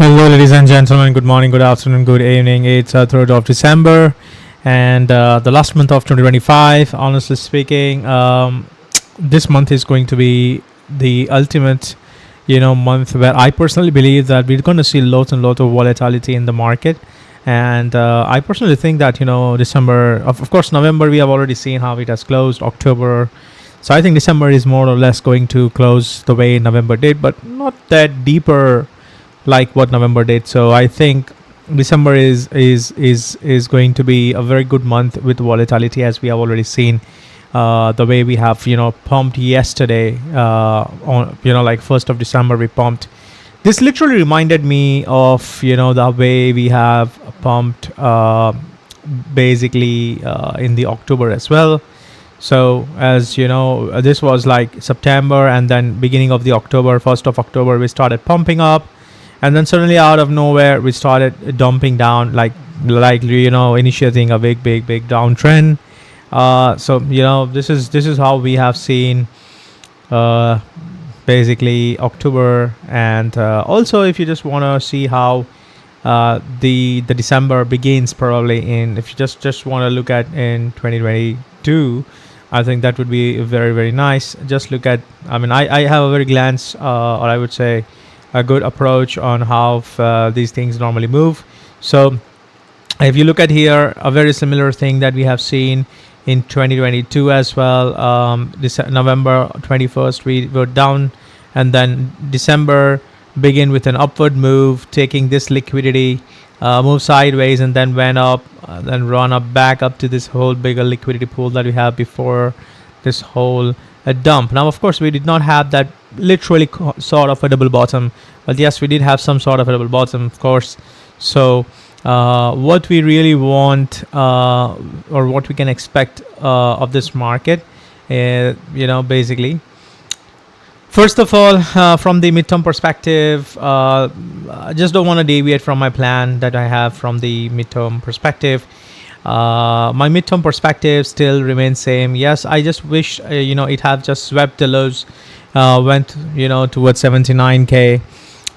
Hello, ladies and gentlemen. Good morning, good afternoon, good evening. It's 3rd of December and the last month of 2025. Honestly speaking, this month is going to be the ultimate, month where I personally believe that we're going to see lots and lots of volatility in the market. And I personally think that, December, of course, November, we have already seen how it has closed, October. So I think December is more or less going to close the way November did, but not that deeper like what November did. So I think December is going to be a very good month with volatility, as we have already seen. The way we have pumped yesterday, on like 1st of December we pumped. This literally reminded me of the way we have pumped basically in the October as well. So as you know, this was like September, and then beginning of the October, 1st of October, we started pumping up. And then suddenly out of nowhere, we started dumping down, like initiating a big downtrend. So this is how we have seen basically October, and also if you just want to see how the December begins, probably if you just want to look at in 2022, I think that would be very nice. Just look at, I have a very glance, or I would say a good approach on how these things normally move. So if you look at here, a very similar thing that we have seen in 2022 as well. This November 21st we were down, and then December begin with an upward move, taking this liquidity, move sideways, and then went up, then run up back up to this whole bigger liquidity pool that we have before this whole dump. Now of course we did not have that literally sort of a double bottom, but yes, we did have some sort of a double bottom, of course. So what we really want, or what we can expect of this market, basically, first of all, from the midterm perspective, I just don't want to deviate from my plan that I have from the midterm perspective. My midterm perspective still remains same. Yes, I just wish it have just swept the lows, went towards 79k,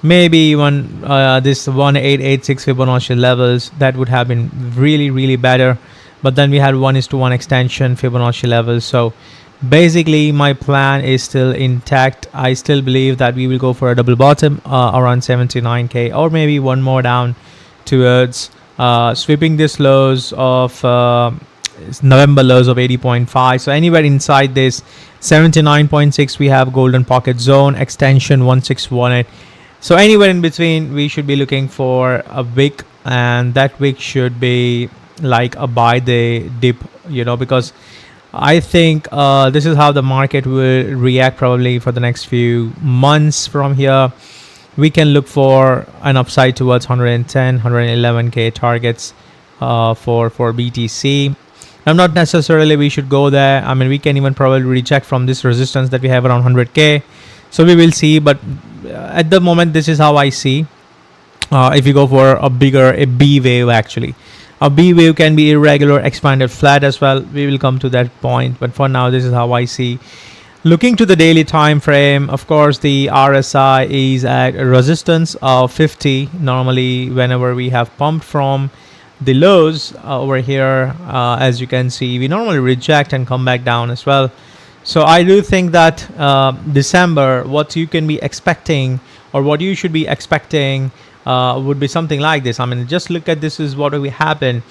maybe even this 1886 Fibonacci levels. That would have been really better, but then we had 1:1 extension Fibonacci levels. So basically my plan is still intact. I still believe that we will go for a double bottom around 79k, or maybe one more down towards sweeping this lows of November lows of 80.5. So anywhere inside this 79.6 we have golden pocket zone extension 1618. So anywhere in between we should be looking for a wick, and that wick should be like a buy the dip, because I think this is how the market will react probably for the next few months. From here we can look for an upside towards 110 111k targets for BTC. I'm not necessarily we should go there. We can even probably reject from this resistance that we have around 100k. So we will see, but at the moment this is how I see. If you go for a B wave, actually a B wave can be irregular, expanded, flat as well. We will come to that point, but for now this is how I see. Looking to the daily time frame, of course the RSI is at a resistance of 50. Normally whenever we have pumped from the lows over here, as you can see, we normally reject and come back down as well. So I do think that December, what you can be expecting, or what you should be expecting, would be something like this. Just look at this is what will happen.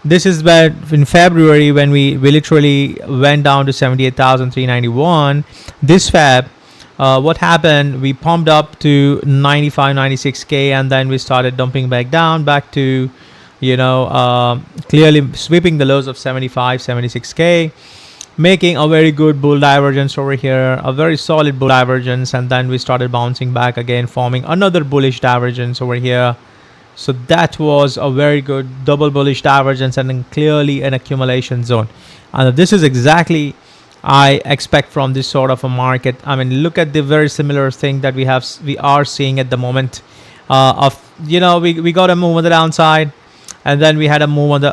This is where in February, when we literally went down to 78,391. This Feb, what happened, we pumped up to 95 96k, and then we started dumping back down back to clearly sweeping the lows of 75 76k, making a very good bull divergence over here, a very solid bull divergence, and then we started bouncing back again, forming another bullish divergence over here. So that was a very good double bullish divergence, and then clearly an accumulation zone. And this is exactly I expect from this sort of a market. Look at the very similar thing that we are seeing at the moment. We got a move on the downside, and then we had a move on the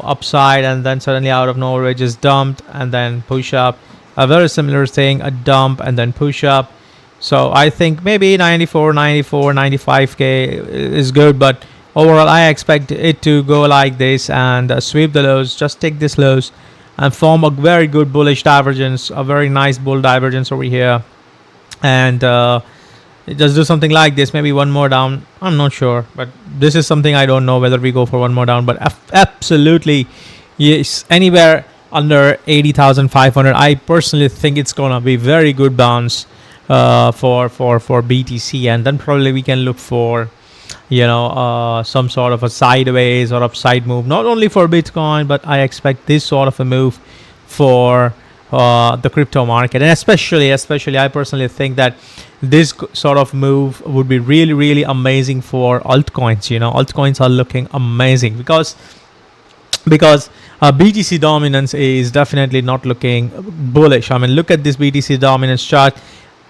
upside, and then suddenly out of nowhere just dumped and then push up. A very similar thing, a dump and then push up. So I think maybe 94, 95k is good, but overall I expect it to go like this and sweep the lows, just take this lows and form a very good bullish divergence, a very nice bull divergence over here, and just do something like this, maybe one more down. I'm not sure, but this is something I don't know whether we go for one more down, but absolutely yes, anywhere under 80,500 I personally think it's gonna be very good bounce for BTC, and then probably we can look for some sort of a sideways or upside move, not only for Bitcoin, but I expect this sort of a move for the crypto market. And especially I personally think that this sort of move would be really amazing for altcoins. Altcoins are looking amazing because BTC dominance is definitely not looking bullish. I mean, look at this BTC dominance chart.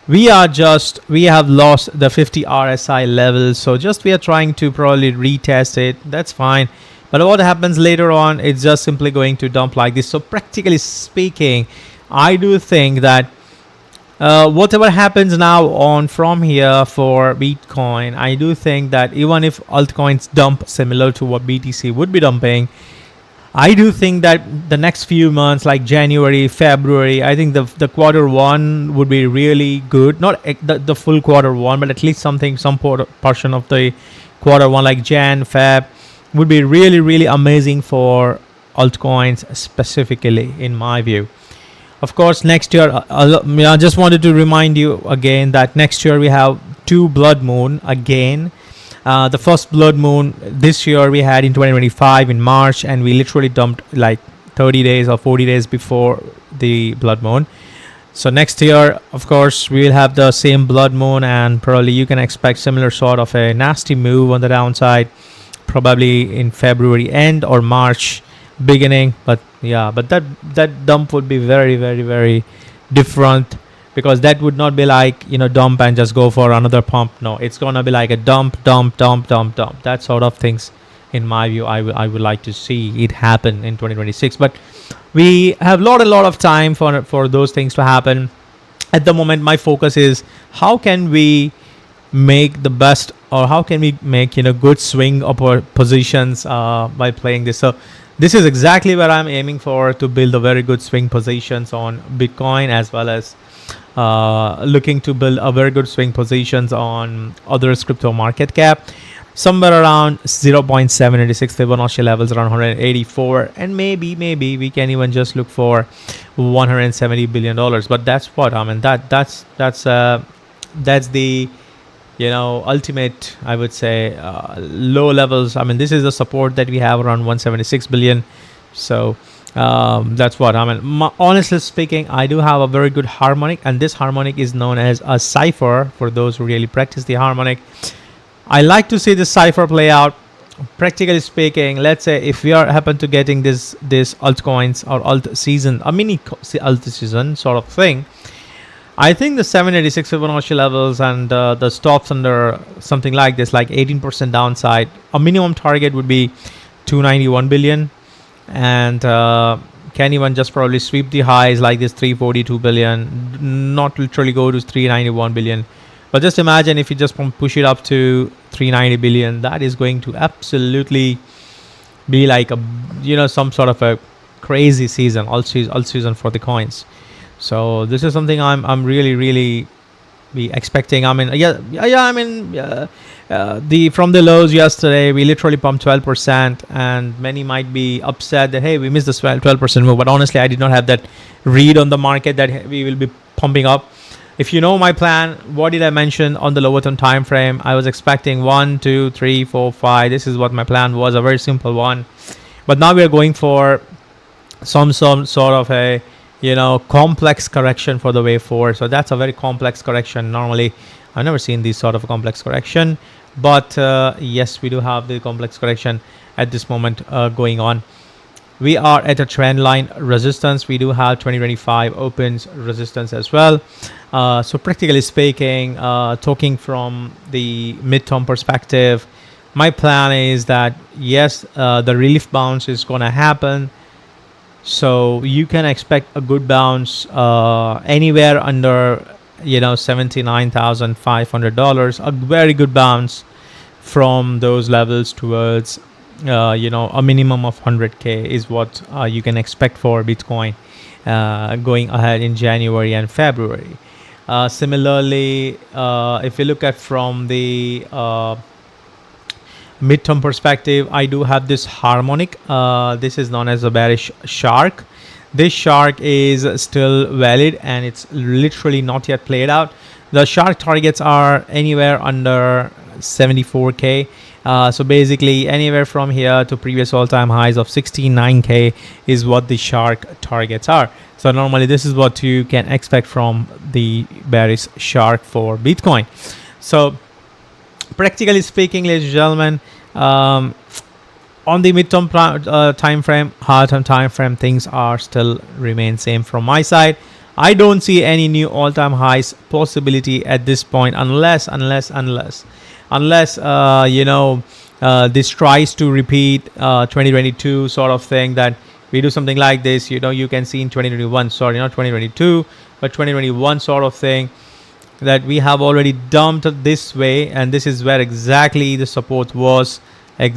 We have lost the 50 RSI level, so we are trying to probably retest it. That's fine, but what happens later on, it's just simply going to dump like this. So practically speaking, I do think that whatever happens now on from here for Bitcoin, I do think that even if altcoins dump similar to what BTC would be dumping, I do think that the next few months, like January, February, I think the quarter one would be really good. Not the full quarter one, but at least some portion of the quarter one, like Jan, Feb, would be really amazing for altcoins specifically, in my view. Of course, next year, I just wanted to remind you again that next year we have 2 blood moon again. The first blood moon this year we had in 2025 in March, and we literally dumped like 30 days or 40 days before the blood moon. So next year, of course, we will have the same blood moon, and probably you can expect similar sort of a nasty move on the downside, probably in February end or March beginning. But yeah, but that dump would be very different, because that would not be like dump and just go for another pump. No, it's gonna be like a dump. That sort of things, in my view, I would like to see it happen in 2026. But we have a lot of time for those things to happen. At the moment, my focus is how can we make the best, or how can we make good swing positions by playing this. So this is exactly where I'm aiming for, to build a very good swing positions on Bitcoin, as well as looking to build a very good swing positions on other crypto market cap, somewhere around 0.786 Fibonacci levels, around 184, and maybe we can even just look for $170 billion. But that's what I mean. That's the ultimate, I would say, low levels. I mean, this is the support that we have around 176 billion. So that's what I mean. Honestly speaking, I do have a very good harmonic, and this harmonic is known as a cipher for those who really practice the harmonic. I like to see this cipher play out. Practically speaking, let's say if we happen to getting this altcoins or alt season, a mini alt season sort of thing, I think the 786 Fibonacci levels and the stops under something like this, like 18% downside, a minimum target would be 291 billion. And can even just probably sweep the highs like this 342 billion, not literally go to 391 billion, but just imagine if you just push it up to 390 billion, that is going to absolutely be like a some sort of a crazy season, all season for the coins. So this is something I'm really be expecting. I mean, from the lows yesterday, we literally pumped 12%, and many might be upset that, hey, we missed the 12% move. But honestly, I did not have that read on the market that we will be pumping up. If you know my plan, what did I mention on the lower term time frame? I was expecting 1, 2, 3, 4, 5. This is what my plan was, a very simple one. But now we are going for some sort of a complex correction for the way forward. So that's a very complex correction. Normally I've never seen this sort of a complex correction, but yes, we do have the complex correction at this moment going on. We are at a trend line resistance. We do have 2025 opens resistance as well. So practically speaking, talking from the midterm perspective, my plan is that yes, the relief bounce is going to happen. So you can expect a good bounce anywhere under $79,500, a very good bounce from those levels towards a minimum of 100k is what you can expect for Bitcoin going ahead in January and February. Similarly, if you look at from the midterm perspective, I do have this harmonic. This is known as a bearish shark. This shark is still valid and it's literally not yet played out. The shark targets are anywhere under 74k. So basically anywhere from here to previous all-time highs of 69k is what the shark targets are. So normally this is what you can expect from the bearish shark for Bitcoin. So practically speaking, ladies and gentlemen, on the midterm time frame, hard-term time frame, things are still remain same from my side. I don't see any new all-time highs possibility at this point unless this tries to repeat 2022 sort of thing, that we do something like this. You can see in 2021, sorry, not 2022, but 2021 sort of thing, that we have already dumped this way, and this is where exactly the support was. So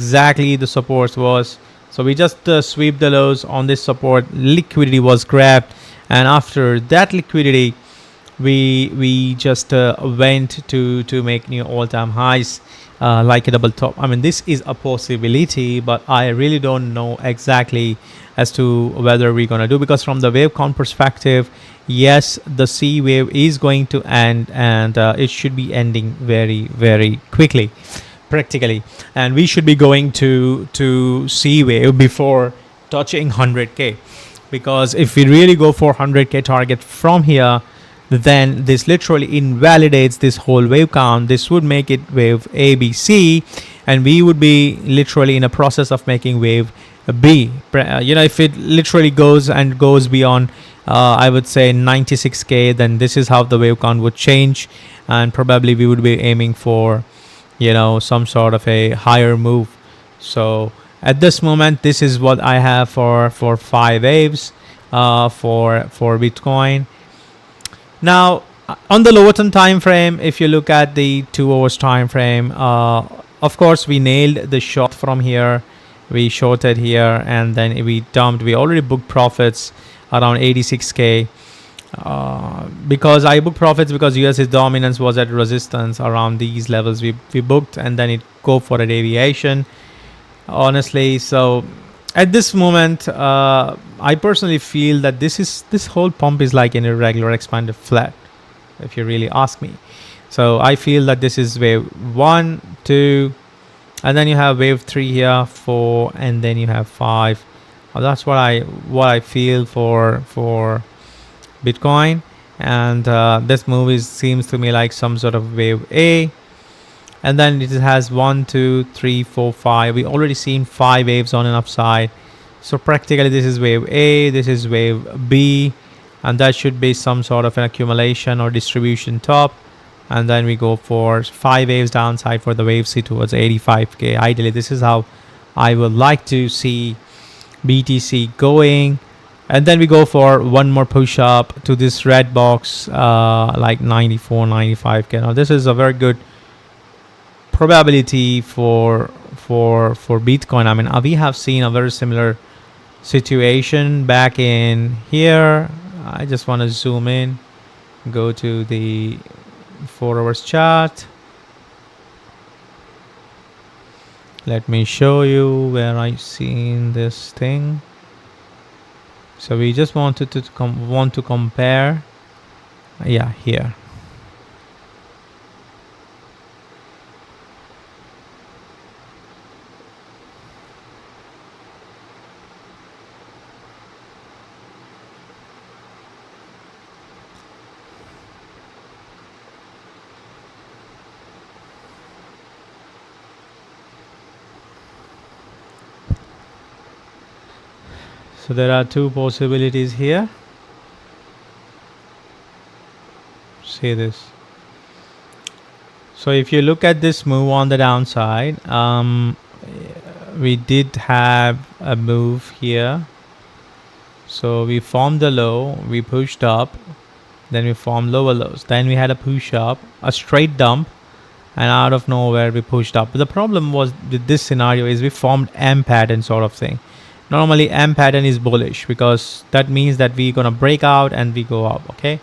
we just sweep the lows on this support. Liquidity was grabbed, and after that liquidity, we just went to make new all-time highs, like a double top. I mean, this is a possibility, but I really don't know exactly as to whether we're gonna do, because from the wave count perspective, yes, the C wave is going to end, and it should be ending very, very quickly, practically, and we should be going to C wave before touching 100k, because if we really go for 100k target from here, then this literally invalidates this whole wave count. This would make it wave ABC, and we would be literally in a process of making wave B. If it literally goes beyond I would say 96k, then this is how the wave count would change, and probably we would be aiming for some sort of a higher move. So at this moment, this is what I have for 5 waves for Bitcoin. Now on the lower term time frame, if you look at the 2 hours time frame, of course we nailed the short from here. We shorted here and then we dumped. We already booked profits around 86k, because I booked profits because US's dominance was at resistance around these levels. We booked, and then it go for a deviation, honestly. So at this moment, I personally feel that this whole pump is like an irregular expanded flat, if you really ask me. So I feel that this is wave 1, 2, and then you have wave 3 here, 4, and then you have 5. That's what I feel for Bitcoin. And this move seems to me like some sort of wave A, and then it has 1, 2, 3, 4, 5. We already seen 5 waves on an upside. So practically this is wave A, this is wave B, and that should be some sort of an accumulation or distribution top. And then we go for 5 waves downside for the wave C towards 85k. Ideally, this is how I would like to see BTC going. And then we go for one more push up to this red box, like 94, 95k. Now this is a very good probability for Bitcoin. I mean, we have seen a very similar situation back in here. I just want to zoom in, go to the 4 hours chart. Let me show you where I seen this thing. So we just wanted to compare. Yeah, here. So there are 2 possibilities here. See this. So if you look at this move on the downside, we did have a move here. So we formed the low, we pushed up, then we formed lower lows, then we had a push up, a straight dump, and out of nowhere we pushed up. But the problem was with this scenario is we formed M pattern sort of thing. Normally M pattern is bullish because that means that we're gonna break out and we go up. Okay,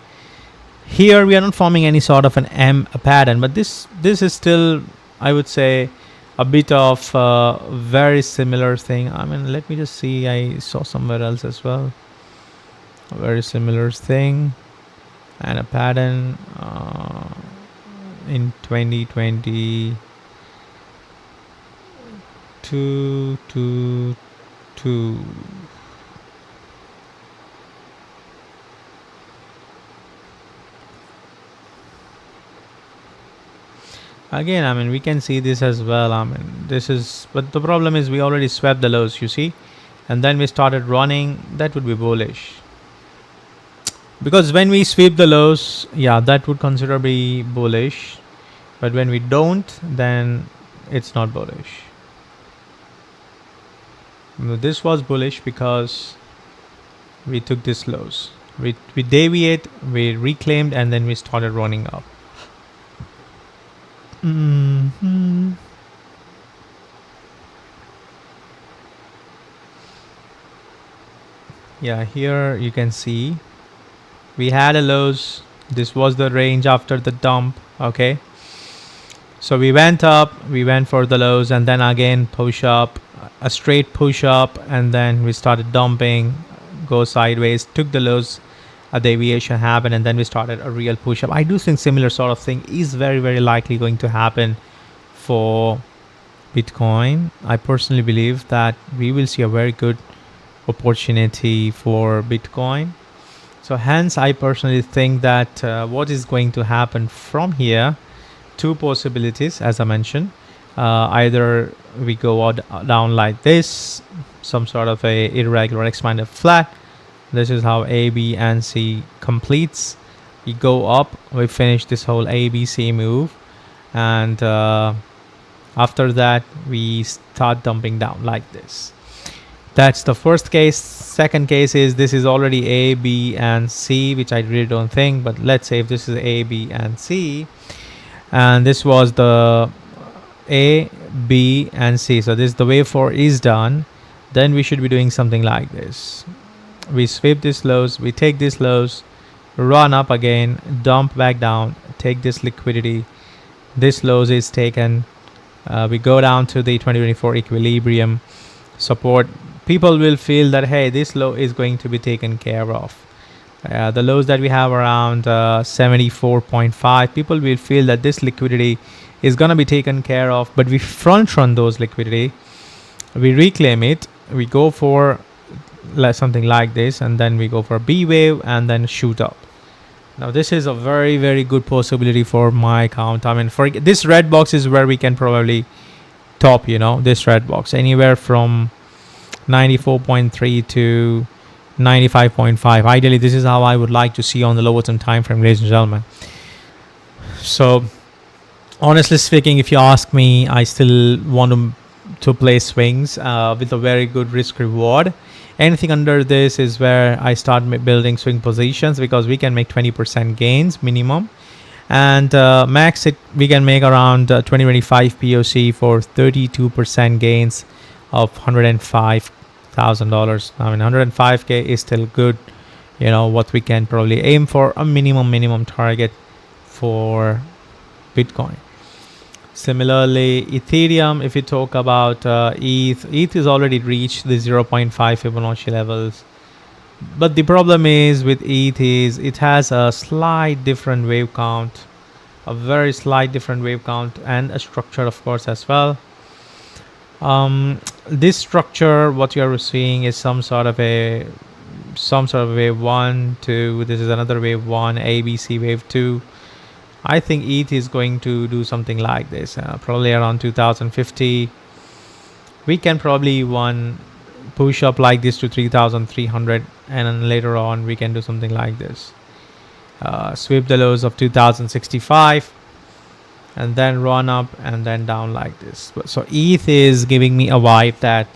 here we are not forming any sort of an M pattern, but this is still, I would say, a bit of very similar thing. I mean, let me just see, I saw somewhere else as well a very similar thing and a pattern in 2022 to again. I mean, we can see this as well. I mean, this is, but the problem is we already swept the lows, you see, and then we started running. That would be bullish, because when we sweep the lows, yeah, that would consider be bullish, but when we don't, then it's not bullish. This was bullish because we took this lows, we deviate, we reclaimed, and then we started running up. Yeah, here you can see we had a lows. This was the range after the dump. Okay, so we went up, we went for the lows, and then again push up, a straight push up, and then we started dumping, go sideways, took the lows, a deviation happened, and then we started a real push up. I do think similar sort of thing is very, very likely going to happen for Bitcoin. I personally believe that we will see a very good opportunity for Bitcoin. So hence I personally think that what is going to happen from here, two possibilities as I mentioned. Either we go down like this, some sort of a irregular expanded flat. This is how A, B, and C completes. We go up, we finish this whole A, B, C move, and after that we start dumping down like this. That's the first case. Second case is this is already A, B, and C, which I really don't think, but let's say if this is A, B, and C, and this was the A, B, and C, so this, the wave 4 is done, then we should be doing something like this. We sweep this lows, we take this lows, run up again, dump back down, take this liquidity, this lows is taken, we go down to the 2024 equilibrium support. People will feel that, hey, this low is going to be taken care of. The lows that we have around 74.5, people will feel that this liquidity is going to be taken care of, but we front run those liquidity, we reclaim it, we go for something like this, and then we go for a B wave and then shoot up. Now this is a very, very good possibility for my account. I mean, for this red box is where we can probably top, you know, this red box anywhere from 94.3 to 95.5. Ideally, this is how I would like to see on the lower term time frame, ladies and gentlemen. So honestly speaking, if you ask me, I still want to play swings with a very good risk reward. Anything under this is where I start building swing positions, because we can make 20% gains minimum, and max it we can make around 2025 POC for 32% gains of $105,000. I mean, 105k is still good, you know, what we can probably aim for, a minimum target for Bitcoin. Similarly, Ethereum, if you talk about ETH is already reached the 0.5 Fibonacci levels. But the problem is with ETH is it has a slight different wave count, a very slight different wave count, and a structure, of course, as well. This structure, what you are seeing is some sort of wave 1, 2. This is another wave 1, ABC wave 2. I think ETH is going to do something like this, probably around 2050. We can probably push up like this to 3,300, and then later on we can do something like this. Sweep the lows of 2065, and then run up and then down like this. So ETH is giving me a vibe that,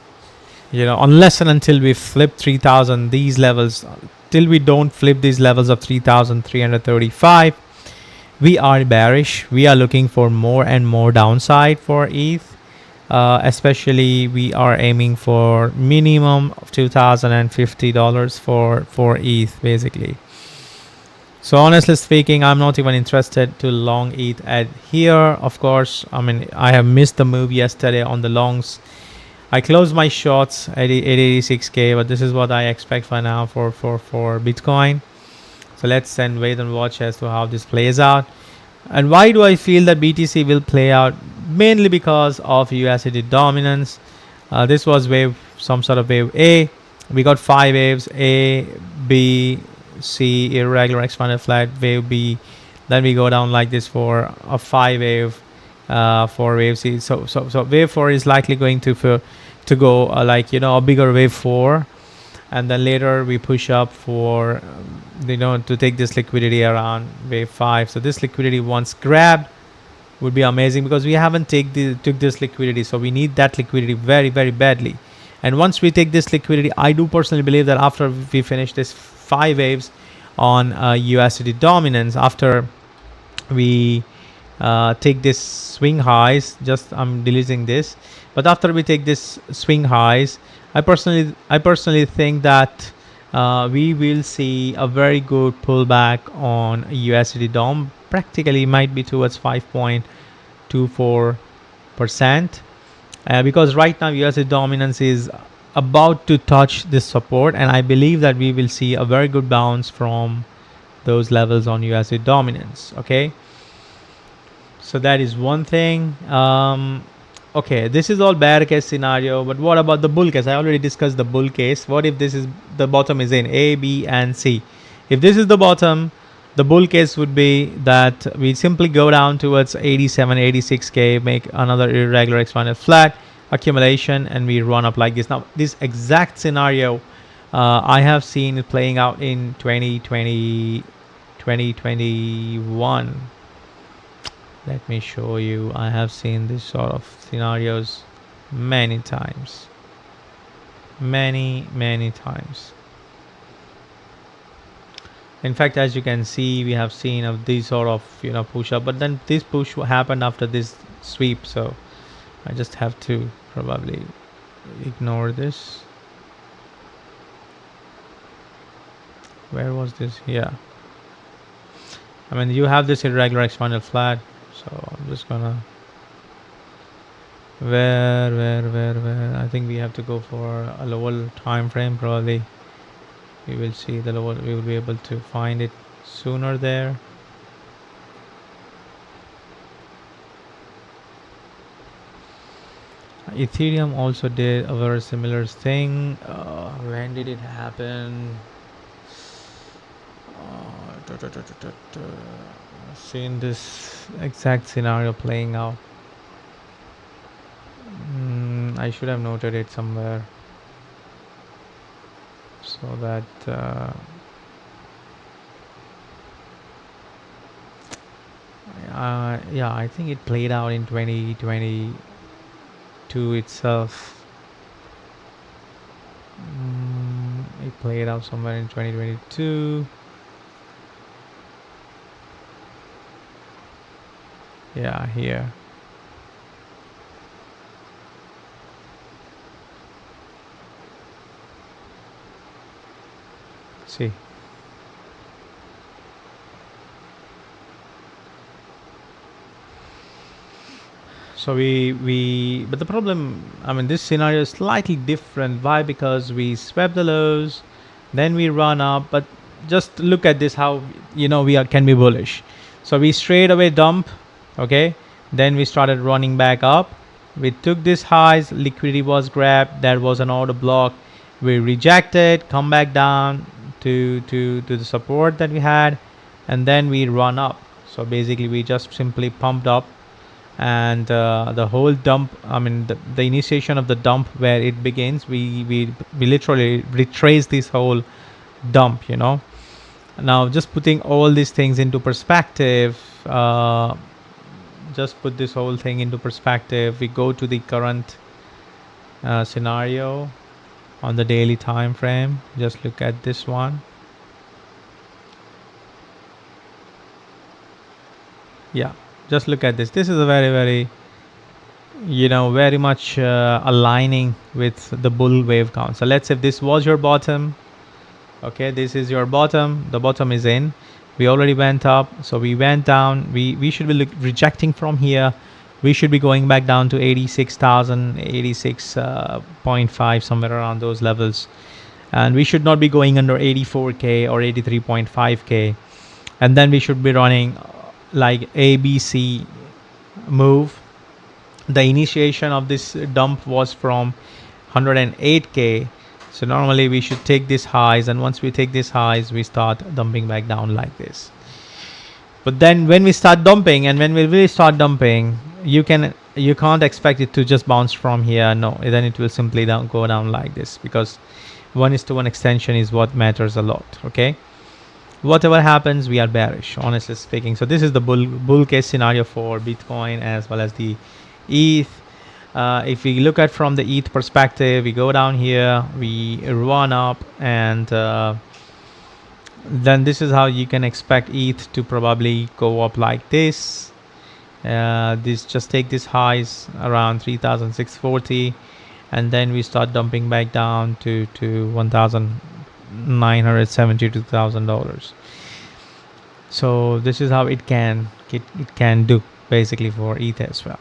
you know, unless and until we flip 3,000, these levels till we don't flip these levels of 3,335, we are bearish. We are looking for more and more downside for ETH. Especially we are aiming for minimum of $2,050 for ETH basically. So honestly speaking, I'm not even interested to long ETH at here. Of course, I mean, I have missed the move yesterday on the longs. I closed my shots at 86k, but this is what I expect for now for Bitcoin. So let's then wait and watch as to how this plays out. And why do I feel that BTC will play out? Mainly because of USD dominance. This was wave, some sort of wave A. We got 5 waves: A, B, C, irregular expanded flat, wave B. Then we go down like this for a 5 wave for wave C. So wave 4 is likely going to go like, you know, a bigger wave 4. And then later we push up for, you know, to take this liquidity around wave 5. So this liquidity once grabbed would be amazing, because we haven't took this liquidity. So we need that liquidity very, very badly. And once we take this liquidity, I do personally believe that after we finish this 5 waves on USD dominance, after we take this swing highs, just I'm deleting this, but after we take this swing highs, I personally think that we will see a very good pullback on USD DOM. Practically might be towards 5.24%, because right now USD dominance is about to touch this support, and I believe that we will see a very good bounce from those levels on USD dominance. Okay, so that is one thing. Okay, this is all bear case scenario, but what about the bull case? I already discussed the bull case. What if this is the bottom is in A, B, and C? If this is the bottom, the bull case would be that we simply go down towards 87, 86k, make another irregular expanded flat accumulation, and we run up like this. Now, this exact scenario I have seen it playing out in 2021. Let me show you. I have seen this sort of scenarios many times. Many times. In fact, as you can see, we have seen of these sort of, you know, push up, but then this push happened after this sweep. So I just have to probably ignore this. Where was this? Yeah. I mean, you have this irregular expanded flat. So I'm just gonna where I think we have to go for a lower time frame. Probably we will see the lower, we will be able to find it sooner there. Ethereum also did a very similar thing. When did it happen? Seen this exact scenario playing out. I should have noted it somewhere so that yeah, I think it played out in 2022 itself. It played out somewhere in 2022. Yeah, here. See. So but the problem, I mean, this scenario is slightly different. Why? Because we swept the lows, then we run up, but just look at this, how, you know, we can be bullish. So we straight away dump. Okay, then we started running back up. We took this highs, liquidity was grabbed, there was an order block, we rejected, come back down to the support that we had, and then we run up. So basically we just simply pumped up, and the whole dump, I mean the initiation of the dump, where it begins, we literally retrace this whole dump, you know. Now just putting all these things into perspective, just put this whole thing into perspective. We go to the current scenario on the daily time frame. Just look at this one. Yeah, just look at this. This is a very very much aligning with the bull wave count. So let's say if this was your bottom, okay, this is your bottom, the bottom is in, we already went up, so we went down, we should be rejecting from here, we should be going back down to 86,000, 86.5, somewhere around those levels, and we should not be going under 84k or 83.5k, and then we should be running like ABC move. The initiation of this dump was from 108k, so normally we should take these highs, and once we take these highs we start dumping back down like this. But then when we start dumping, and when we really start dumping, you can't expect it to just bounce from here. No, then it will simply go down like this, because 1:1 extension is what matters a lot. Okay, whatever happens, we are bearish, honestly speaking. So this is the bull case scenario for Bitcoin as well as the ETH. If we look at from the ETH perspective, we go down here, we run up, and then this is how you can expect ETH to probably go up like this. This just take these highs around 3,640, and then we start dumping back down to $1,972,000. So this is how it can do basically for ETH as well,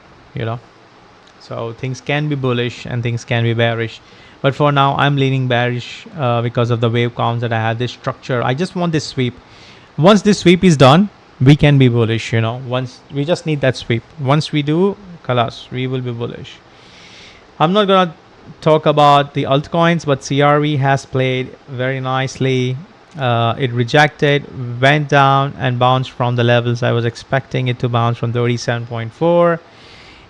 So things can be bullish and things can be bearish, but for now I'm leaning bearish because of the wave counts that I have. This structure, I just want this sweep. Once this sweep is done, we can be bullish. Once we just need that sweep. Once we do, kalas, we will be bullish. I'm not gonna talk about the altcoins, but CRV has played very nicely. It rejected, went down, and bounced from the levels I was expecting it to bounce from 37.4.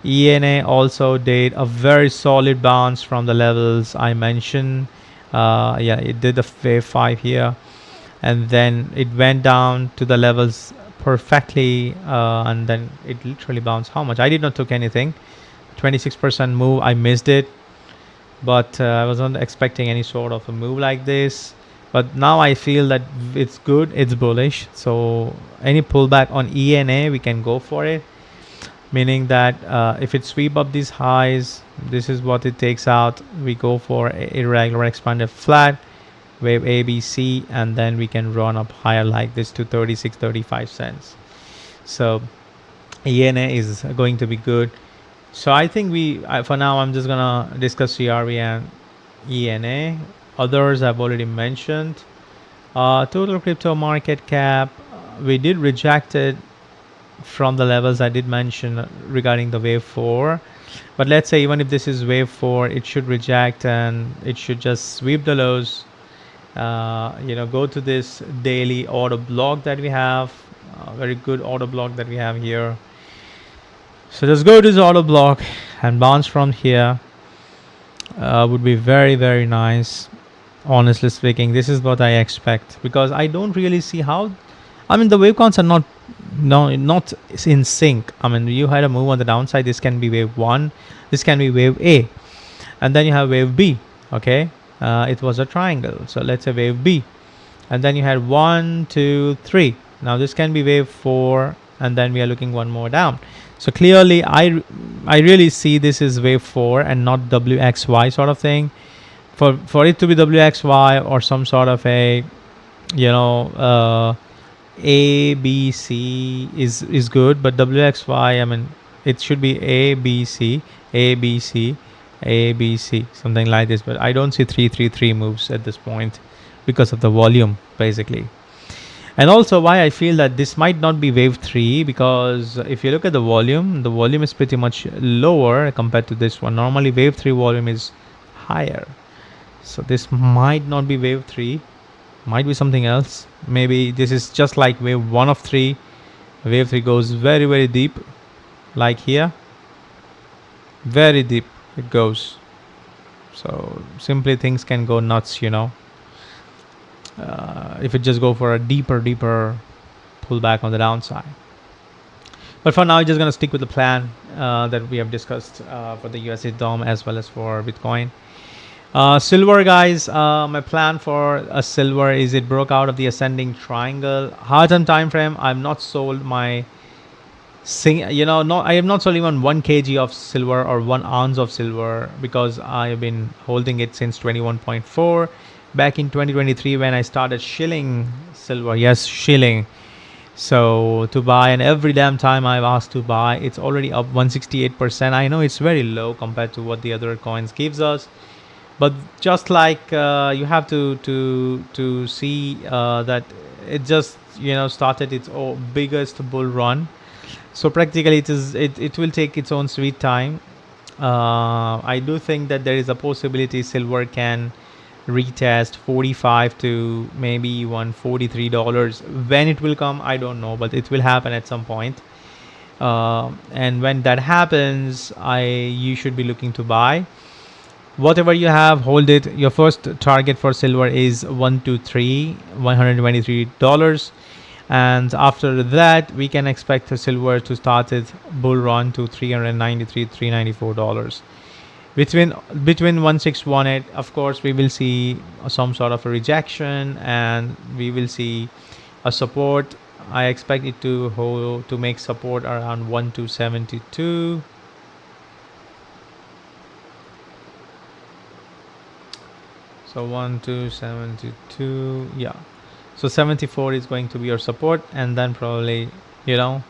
ENA also did a very solid bounce from the levels I mentioned. It did the wave 5 here, and then it went down to the levels perfectly, and then it literally bounced. How much? I did not took anything. 26% move, I missed it, but I wasn't expecting any sort of a move like this. But now I feel that it's good, it's bullish. So any pullback on ENA, we can go for it, meaning that if it sweep up these highs, this is what it takes out. We go for irregular expanded flat wave ABC, and then we can run up higher like this to 36-35 cents. So ENA is going to be good. So I think for now I'm just gonna discuss CRV and ENA. Others I've already mentioned. Total crypto market cap, we did reject it from the levels I did mention regarding the wave 4, but let's say even if this is wave 4, it should reject and it should just sweep the lows, go to this daily order block that we have, very good order block that we have here. So just go to this order block and bounce from here, would be very nice. Honestly speaking, this is what I expect, because I don't really see how, the wave counts are not in sync. You had a move on the downside. This can be wave 1, this can be wave A, and then you have wave B. Okay, it was a triangle, so let's say wave B, and then you had 1, 2, 3. Now this can be wave 4, and then we are looking one more down. So clearly I really see this is wave 4 and not WXY sort of thing. For it to be WXY or some sort of a ABC is good, but WXY, it should be ABC, something like this. But I don't see 333 moves at this point because of the volume basically. And also why I feel that this might not be wave 3, because if you look at the volume is pretty much lower compared to this one. Normally wave 3 volume is higher. So this might not be wave 3, might be something else. Maybe this is just like wave 1 of 3. Wave 3 goes very deep, like here, very deep it goes. So simply things can go nuts, if it just go for a deeper pullback on the downside. But for now, I'm just going to stick with the plan that we have discussed for the USD DOM as well as for Bitcoin. Silver, guys, my plan for a silver is it broke out of the ascending triangle. Hard-term time frame, I'm not sold my I am not selling on 1 kg of silver or 1 ounce of silver, because I have been holding it since 21.4 back in 2023 when I started shilling silver. Yes, shilling. So to buy, and every damn time I've asked to buy, it's already up 168%. I know it's very low compared to what the other coins gives us, but just like you have to see that it just started its biggest bull run. So practically it will take its own sweet time. I do think that there is a possibility silver can retest 45 to maybe $143. When it will come, I don't know, but it will happen at some point. And when that happens, you should be looking to buy. Whatever you have, hold it. Your first target for silver is $123, and after that we can expect the silver to start its bull run to $393, $394. Between 1618, of course, we will see some sort of a rejection, and we will see a support. I expect it to make support around 1272. So 1272, yeah. So 74 is going to be your support, and then probably, so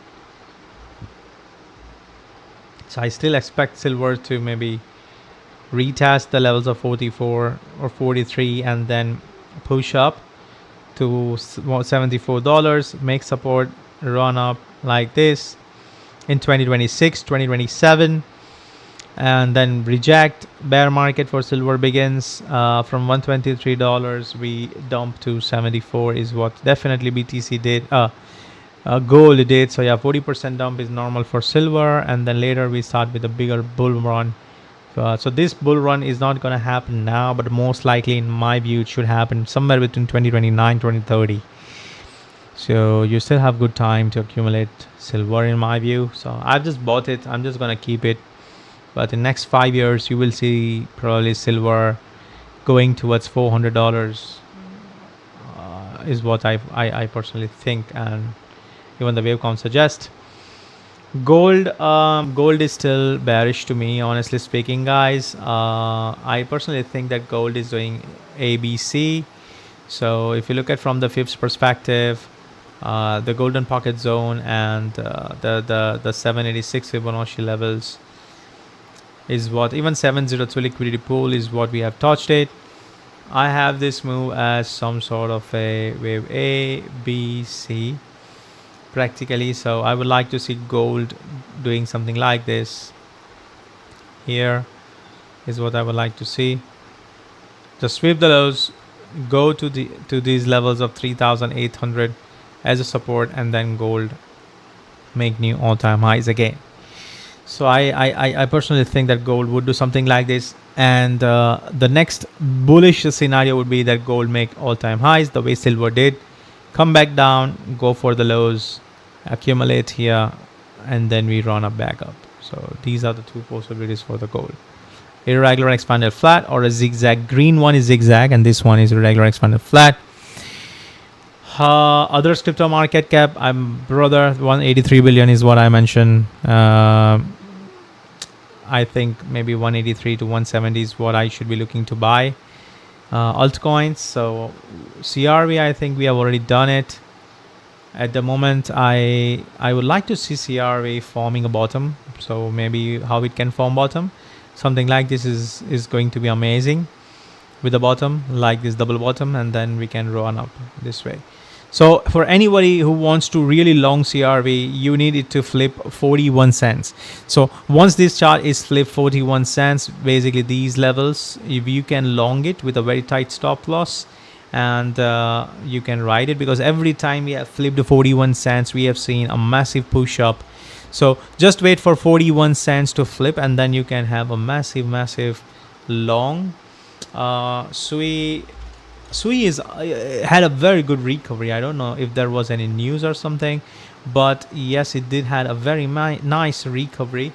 I still expect silver to maybe retest the levels of 44 or 43 and then push up to $74, make support, run up like this in 2026, 2027, and then reject. Bear market for silver begins from $123. We dump to 74 is what definitely BTC did. Gold did. So yeah, 40% dump is normal for silver, and then later we start with a bigger bull run. So this bull run is not going to happen now, but most likely in my view it should happen somewhere between 2029 2030. So you still have good time to accumulate silver in my view. So I've just bought it. I'm just going to keep it. But in next 5 years, you will see probably silver going towards $400 is what I personally think, and even the waveform suggests. Gold is still bearish to me, honestly speaking, guys. I personally think that gold is doing ABC. So if you look at from the Phipps perspective, the golden pocket zone and the 786 Fibonacci levels is what, even 702 liquidity pool is what we have touched it. I have this move as some sort of a wave A, B, C practically. So I would like to see gold doing something like this. Here is what I would like to see. Just sweep the lows, go to these levels of 3,800 as a support, and then gold make new all-time highs again. So I personally think that gold would do something like this, and the next bullish scenario would be that gold make all-time highs the way silver did, come back down, go for the lows, accumulate here, and then we run up back up. So these are the two possibilities for the gold: irregular expanded flat or a zigzag. Green one is zigzag, and this one is irregular expanded flat. Others crypto market cap, brother, 183 billion is what I mentioned. I think maybe 183 to 170 is what I should be looking to buy. Altcoins, so CRV, I think we have already done it. At the moment, I would like to see CRV forming a bottom. So maybe how it can form bottom. Something like this is going to be amazing with the bottom, like this double bottom, and then we can run up this way. So for anybody who wants to really long CRV, you need it to flip 41 cents. So once this chart is flipped 41 cents, basically these levels, if you can long it with a very tight stop loss, and you can ride it, because every time we have flipped 41 cents, we have seen a massive push up. So just wait for 41 cents to flip, and then you can have a massive long. Sui is had a very good recovery. I don't know if there was any news or something, but yes, it did had a very nice recovery.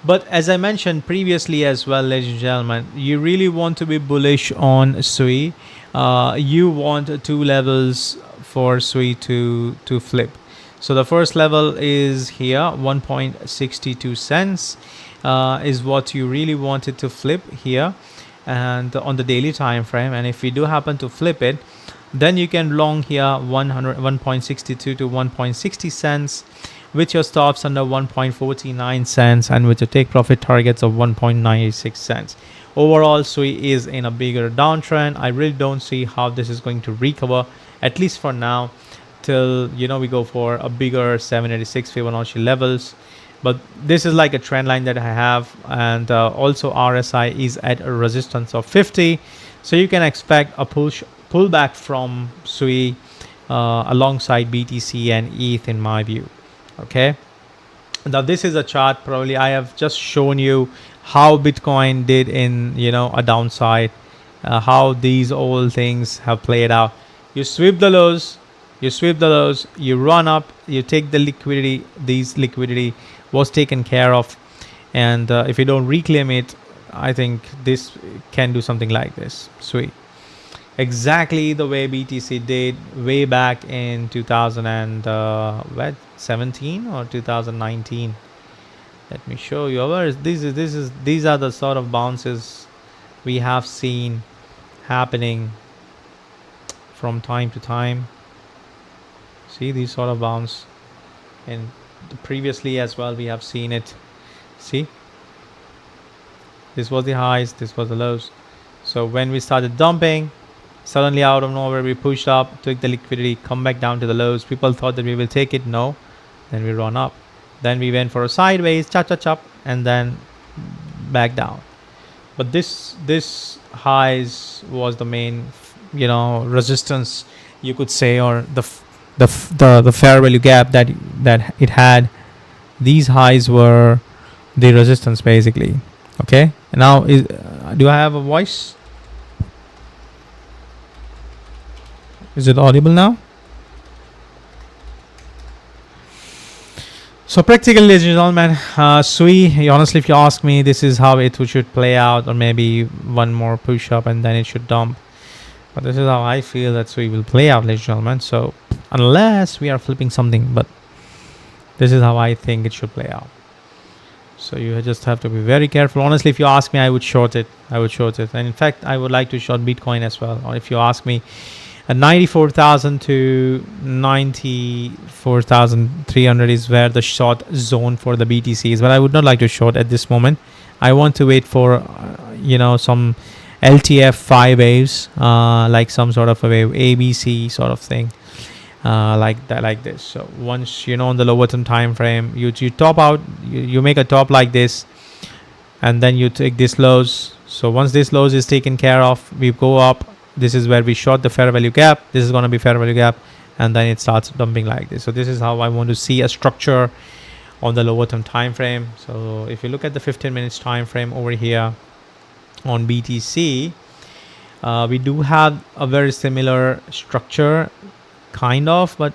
But as I mentioned previously as well, ladies and gentlemen, you really want to be bullish on Sui. You want two levels for Sui to flip. So the first level is here, 1.62 cents is what you really wanted to flip here, and on the daily time frame. And if we do happen to flip it, then you can long here 1.62 to 1.60 cents with your stops under 1.49 cents and with your take profit targets of 1.96 cents. Overall, SUI is in a bigger downtrend. I really don't see how this is going to recover, at least for now, till we go for a bigger 786 Fibonacci levels. But this is like a trend line that I have, and also RSI is at a resistance of 50, so you can expect a pullback from SUI alongside BTC and ETH in my view. Okay, now this is a chart. Probably I have just shown you how Bitcoin did in a downside, how these all things have played out. You sweep the lows, you run up, you take the liquidity. These liquidity was taken care of, and if you don't reclaim it, I think this can do something like this. Sweet. Exactly the way BTC did way back in 2017 or 2019. Let me show you. These are the sort of bounces we have seen happening from time to time. See these sort of bounce, and previously as well we have seen it. See, this was the highs, this was the lows. So when we started dumping, suddenly out of nowhere we pushed up, took the liquidity, come back down to the lows. People thought that we will take it. No, then we run up, then we went for a sideways chop, and then back down. But this highs was the main resistance, you could say, or the fair value gap that it had. These highs were the resistance basically. Okay, now do I have a voice? Is it audible now? So practically, ladies and gentlemen, SUI, honestly, if you ask me, this is how it should play out, or maybe one more push up and then it should dump. But this is how I feel that SUI will play out, ladies and gentlemen. So unless we are flipping something, but this is how I think it should play out. So you just have to be very careful. Honestly, if you ask me, I would short it. And in fact, I would like to short Bitcoin as well. Or if you ask me, at 94,000 to 94,300 is where the short zone for the BTC is. But I would not like to short at this moment. I want to wait for some LTF 5 waves, like some sort of a wave ABC sort of thing, like that, like this. So once on the lower term time frame, you top out, you make a top like this, and then you take this lows. So once this lows is taken care of, we go up. This is where we short the fair value gap. This is going to be fair value gap, and then it starts dumping like this. So this is how I want to see a structure on the lower term time frame. So if you look at the 15 minutes time frame over here on BTC, we do have a very similar structure, kind of, but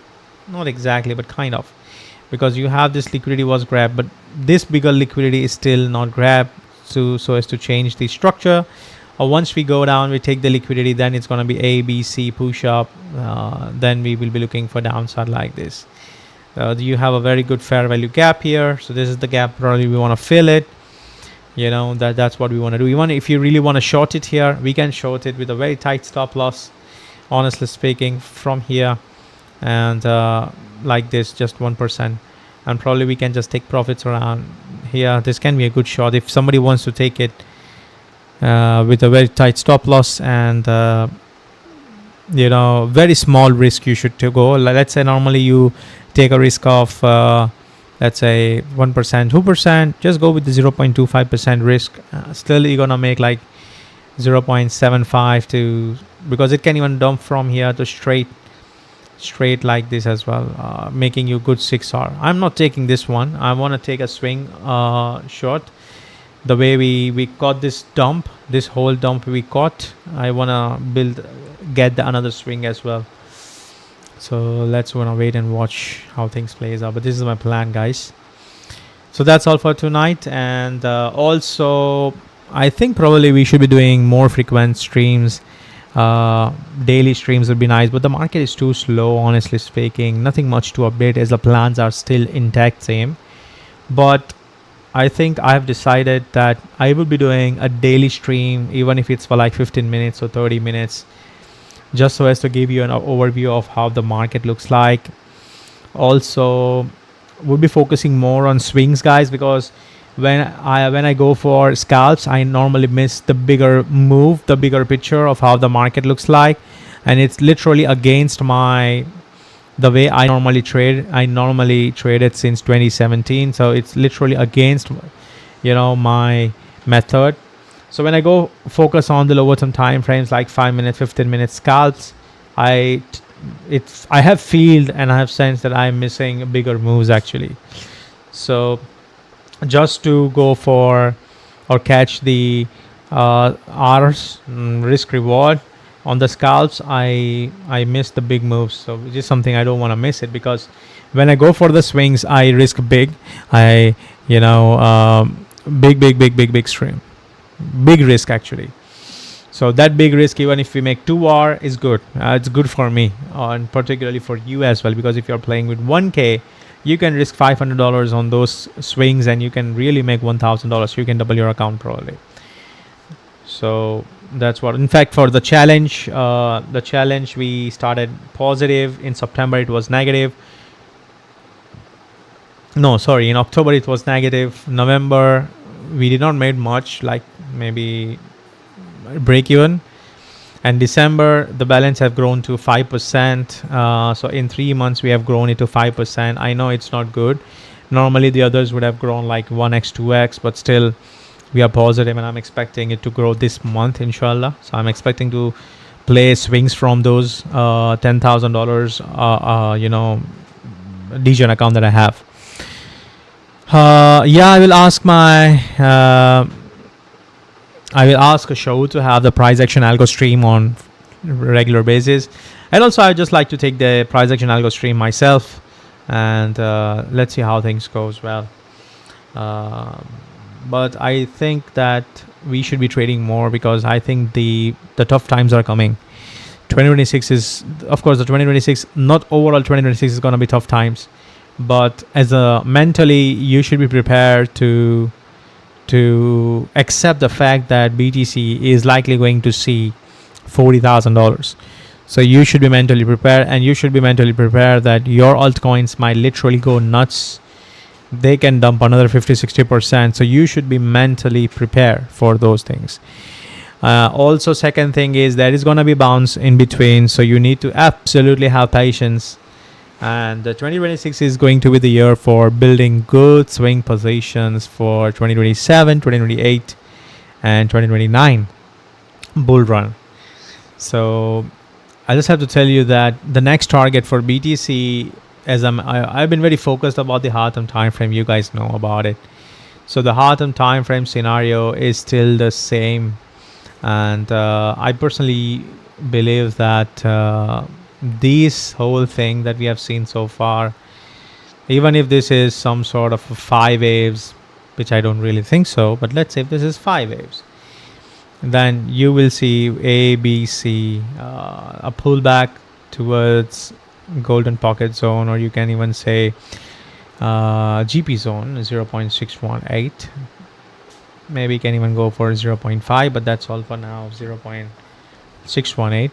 not exactly, but kind of, because you have this liquidity was grabbed, but this bigger liquidity is still not grabbed so as to change the structure. Or once we go down, we take the liquidity, then it's going to be A, B, C, push up. Then we will be looking for downside like this. You have a very good fair value gap here. So this is the gap. Probably we want to fill it. That's what we want to do. If you really want to short it here, we can short it with a very tight stop loss, honestly speaking, from here and like this, just 1%. And probably we can just take profits around here. This can be a good short if somebody wants to take it with a very tight stop loss and very small risk. You should go. Let's say normally you take a risk of let's say 1%, 2%. Just go with the 0.25% risk. Still you're gonna make like 0.75 to, because it can even dump from here to straight like this as well, making you good 6R. I'm not taking this one. I want to take a swing short. The way we caught this dump, this whole dump we caught, I want to get another swing as well. So let's want to wait and watch how things plays out. But this is my plan, guys. So that's all for tonight. And also, I think probably we should be doing more frequent streams daily streams would be nice, but the market is too slow, honestly speaking. Nothing much to update as the plans are still intact, same. But I think I have decided that I will be doing a daily stream, even if it's for like 15 minutes or 30 minutes, just so as to give you an overview of how the market looks like. Also, we'll be focusing more on swings, guys, because when I go for scalps, I normally miss the bigger move, the bigger picture of how the market looks like, and it's literally against the way I normally trade. I normally traded since 2017, so it's literally against my method. So when I go focus on the lower term time frames like 5 minute, 15 minute scalps, I have feel and I have sensed that I'm missing bigger moves actually. So just to go for or catch the R's risk reward on the scalps, I miss the big moves. So which is something I don't want to miss it, because when I go for the swings, I risk big. Big stream, big risk actually. So that big risk, even if we make 2R, is good. It's good for me, and particularly for you as well, because if you're playing with 1K, you can risk $500 on those swings and you can really make $1,000. You can double your account probably. So that's what. In fact, for the challenge we started positive. In September it was negative. No, sorry, in October it was negative. November we did not make much, like maybe break even. And December the balance have grown to 5%. So in 3 months we have grown it to 5%. I know it's not good. Normally the others would have grown like 1x, 2x, but still we are positive, and I'm expecting it to grow this month, inshallah. So I'm expecting to play swings from those $10,000 DGen account that I have. I will ask a show to have the price action algo stream on regular basis, and also I just like to take the price action algo stream myself, and let's see how things go as well. But I think that we should be trading more, because I think the tough times are coming. 2026 is, of course, not overall 2026 is going to be tough times, but mentally you should be prepared to accept the fact that BTC is likely going to see $40,000. So you should be mentally prepared, and you should be mentally prepared that your altcoins might literally go nuts. They can dump another 50-60%. So you should be mentally prepared for those things. Also, second thing is there is going to be bounce in between. So you need to absolutely have patience. And 2026 is going to be the year for building good swing positions for 2027, 2028, and 2029 bull run. So I just have to tell you that the next target for BTC, as I've been very focused about the hard term time frame. You guys know about it. So the hard term time frame scenario is still the same, and I personally believe that this whole thing that we have seen so far, even if this is some sort of 5 waves, which I don't really think so, but let's say if this is 5 waves, then you will see A, B, C, a pullback towards golden pocket zone, or you can even say GP zone 0.618. Maybe you can even go for 0.5, but that's all for now, 0.618.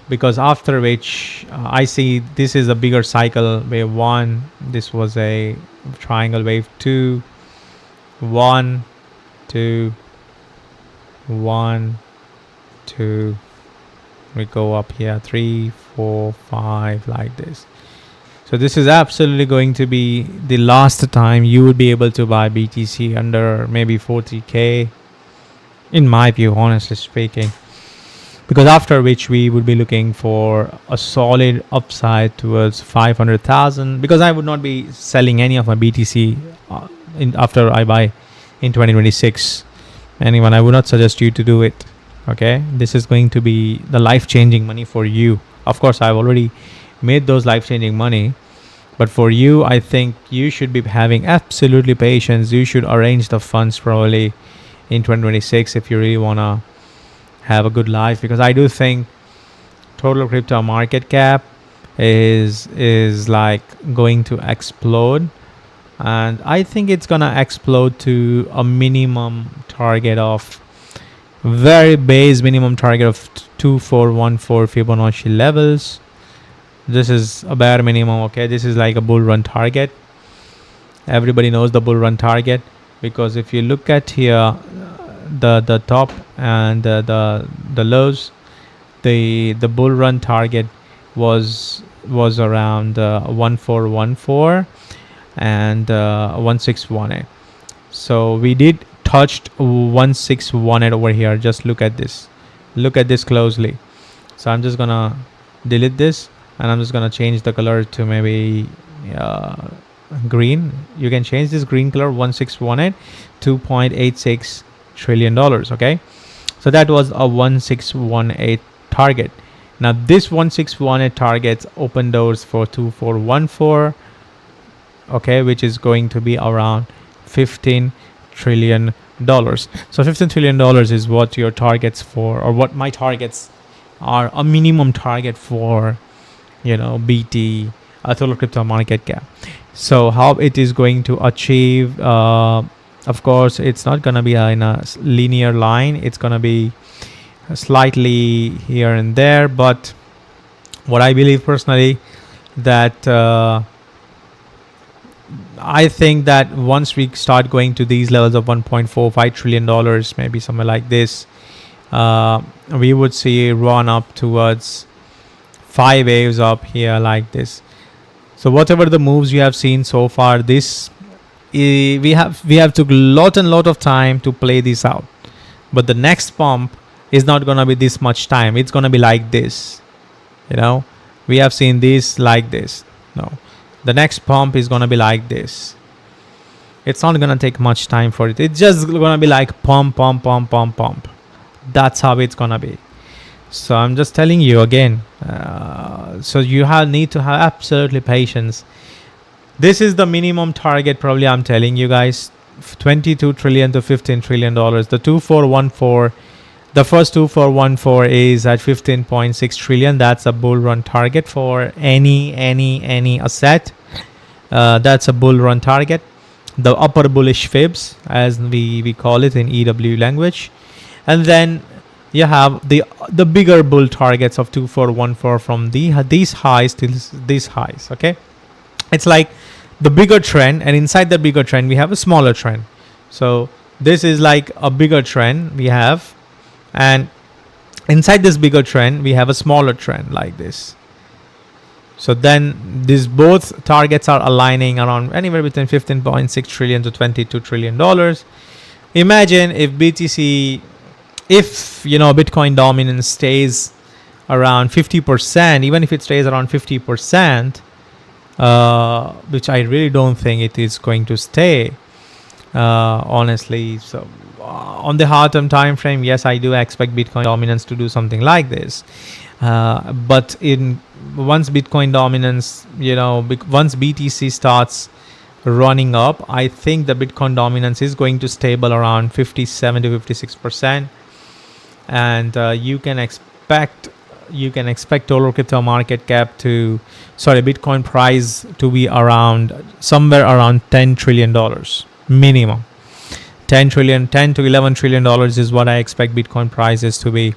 Because after which I see this is a bigger cycle. Wave 1, this was a triangle. Wave 2, 1, 2, 1, 2. We go up here, 3, 4, 5, like this. So this is absolutely going to be the last time you would be able to buy BTC under maybe 40k, in my view, honestly speaking. Because after which we would be looking for a solid upside towards 500,000. Because I would not be selling any of my BTC after I buy in 2026. Anyone, I would not suggest you to do it. Okay, this is going to be the life-changing money for you. Of course, I've already made those life-changing money, but for you, I think you should be having absolutely patience. You should arrange the funds probably in 2026 if you really wanna have a good life, because I do think total crypto market cap is like going to explode, and I think it's gonna explode to a minimum target of very base minimum target of 2414 Fibonacci levels. This is a bare minimum. Okay, this is like a bull run target. Everybody knows the bull run target, because if you look at here, the top and the lows, the bull run target was around 1414 and 1618. So we did touched 1618 over here. Just look at this closely. So I'm just gonna delete this, and I'm just gonna change the color to maybe green. You can change this green color, 1618, $2.86 trillion. Okay, so that was a 1618 target. Now this 1618 targets open doors for 2414, okay, which is going to be around $15 trillion. So $15 trillion is what your targets for, or what my targets are, a minimum target for, BT, total crypto market cap. So how it is going to achieve, of course, it's not going to be in a linear line. It's going to be slightly here and there, but what I believe personally, that I think that once we start going to these levels of $1.45 trillion, maybe somewhere like this, we would see a run up towards 5 waves up here like this. So whatever the moves you have seen so far, this we have took lot of time to play this out, but the next pump is not gonna be this much time. It's gonna be like this. We have seen this like this. No, the next pump is gonna be like this. It's not gonna take much time for it. It's just gonna be like pump. That's how it's gonna be. So I'm just telling you again. So you need to have absolutely patience. This is the minimum target, probably. I'm telling you guys, 22 trillion to $15 trillion. The 2414, the first 2414 is at 15.6 trillion. That's a bull run target for any asset. That's a bull run target. The upper bullish fibs, as we call it in EW language. And then you have the bigger bull targets of 2414 from these highs till these highs. Okay, it's like the bigger trend, and inside the bigger trend we have a smaller trend. So this is like a bigger trend we have, and inside this bigger trend we have a smaller trend like this. So then these both targets are aligning around anywhere between 15.6 trillion to $22 trillion. Imagine if BTC, if Bitcoin dominance stays around 50%, even if it stays around 50%, which I really don't think it is going to stay, honestly. So on the hard term time frame, yes, I do expect Bitcoin dominance to do something like this. But once Bitcoin dominance, once BTC starts running up, I think the Bitcoin dominance is going to stable around 57 to 56%. And you can expect total crypto market cap Bitcoin price to be around somewhere around $10 trillion minimum. 10 to $11 trillion is what I expect Bitcoin prices to be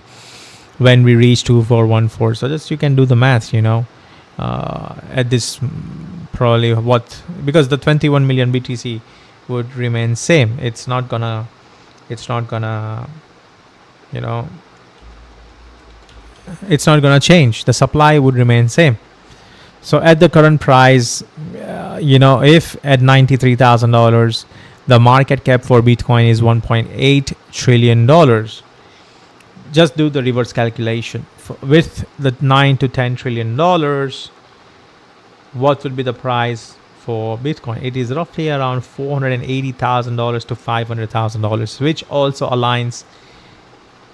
when we reach 2414. So just you can do the math, at this probably because the 21 million BTC would remain same. It's not gonna it's not gonna change. The supply would remain same. So at the current price, if at $93,000, the market cap for Bitcoin is $1.8 trillion. Just do the reverse calculation. With the $9 to $10 trillion, what would be the price for Bitcoin? It is roughly around $480,000 to $500,000, which also aligns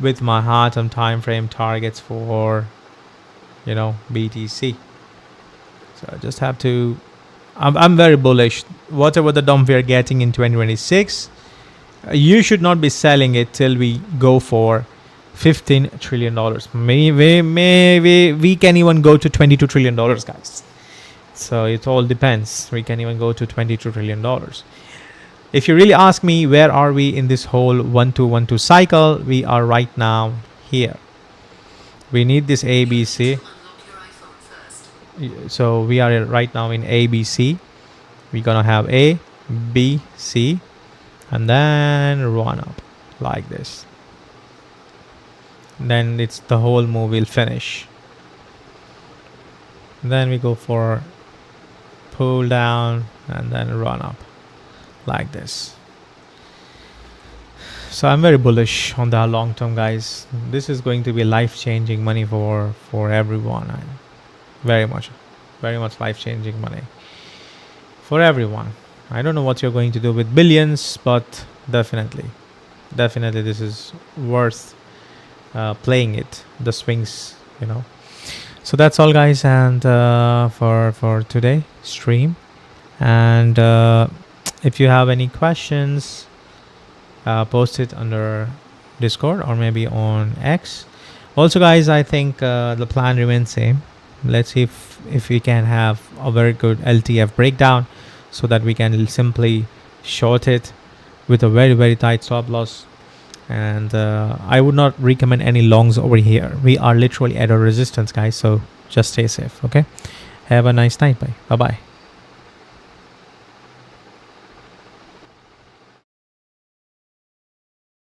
with my hard term time frame targets for BTC. So I just have to, I'm very bullish. Whatever the dump we are getting in 2026, you should not be selling it till we go for $15 trillion. Maybe we can even go to $22 trillion, guys. So it all depends. We can even go to $22 trillion. If you really ask me, where are we in this whole 1-2-1-2 cycle? We are right now here. We need this ABC. So we are right now in ABC. We're gonna have A, B, C, and then run up like this. Then it's the whole move will finish. Then we go for pull down and then run up like this. So I'm very bullish on the long term, guys. This is going to be life-changing money for everyone. Very much life-changing money for everyone. I don't know what you're going to do with billions, but definitely this is worth playing it, the swings, you know. So that's all, guys, and for today stream. And if you have any questions, post it under Discord or maybe on X. Also, guys, I think the plan remains same. Let's see if we can have a very good LTF breakdown, so that we can simply short it with a very tight stop loss. And I would not recommend any longs over here. We are literally at a resistance, guys, so just stay safe. Okay, have a nice night. Bye bye.